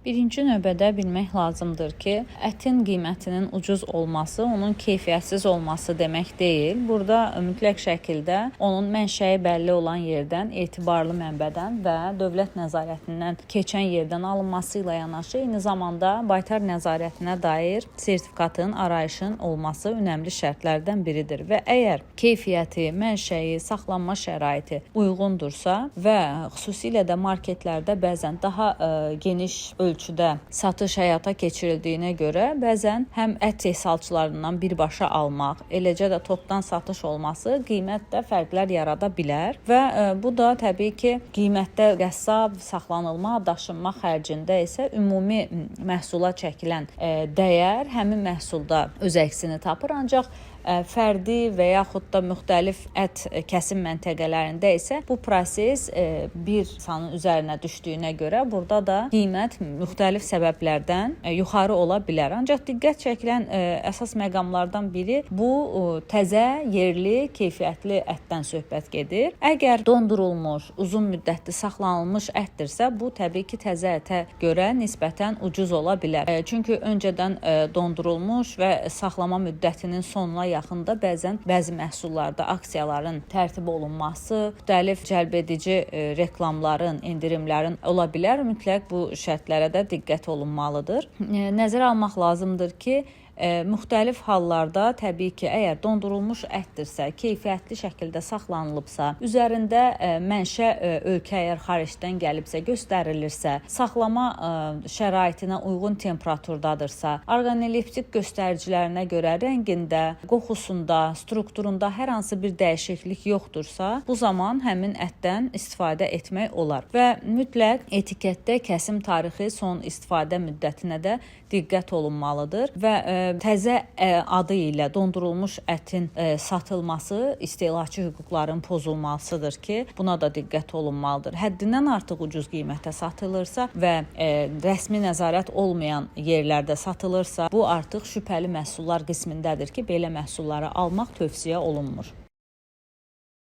Birinci növbədə bilmək lazımdır ki, ətin qiymətinin ucuz olması onun keyfiyyətsiz olması demək deyil. Burada mütləq şəkildə onun mənşəyi bəlli olan yerdən, etibarlı mənbədən və dövlət nəzarətindən keçən yerdən alınması ilə yanaşı, eyni zamanda baytar nəzarətinə dair sertifikatın, arayışın olması önəmli şərtlərdən biridir və əgər keyfiyyəti, mənşəyi, saxlanma şəraiti uyğundursa və xüsusilə də marketlərdə bəzən daha geniş ölçüdə satış həyata keçirildiyinə görə bəzən həm ət istehsalçılarından birbaşa almaq, eləcə də topdan satış olması qiymətdə fərqlər yarada bilər və bu da təbii ki, qiymətdə qəssab, saxlanılma, daşınma xərcində isə ümumi məhsula çəkilən dəyər həmin məhsulda öz əksini tapır, ancaq fərdi və yaxud da müxtəlif ət kəsim məntəqələrində isə bu proses bir sanın üzərinə düşdüyünə görə burada da qiymət müxtəlif səbəblərdən yuxarı ola bilər. Ancaq diqqət çəkilən əsas məqamlardan biri bu təzə, yerli, keyfiyyətli ətdən söhbət gedir. Əgər dondurulmuş, uzun müddətli saxlanılmış ətdirsə, bu təbii ki, təzə ətə görə nisbətən ucuz ola bilər. Çünki öncədən dondurulmuş və saxlama müddətinin sonuna yaxında bəzi məhsullarda aksiyaların tərtib olunması, müxtəlif cəlbedici reklamların, endirimlərin ola bilər. Mütləq bu şərtlərə də diqqət olunmalıdır. Nəzərə almaq lazımdır ki, müxtəlif hallarda təbii ki, əgər dondurulmuş ətdirsə, keyfiyyətli şəkildə saxlanılıbsa, üzərində mənşə ölkə əgər xaricdən gəlibsə, göstərilirsə, saxlama şəraitinə uyğun temperaturdadırsa, orqanoleptik göstəricilərinə görə rəngində, qoxusunda, strukturunda hər hansı bir dəyişiklik yoxdursa, bu zaman həmin ətdən istifadə etmək olar və mütləq etiketdə kəsim tarixi, son istifadə müddətinə də diqqət olunmalıdır və təzə adı ilə dondurulmuş ətin satılması istehlakçı hüquqların pozulmasıdır ki, buna da diqqət olunmalıdır. Həddindən artıq ucuz qiymətə satılırsa və rəsmi nəzarət olmayan yerlərdə satılırsa, bu artıq şübhəli məhsullar qismindədir ki, belə məhsulları almaq tövsiyə olunmur.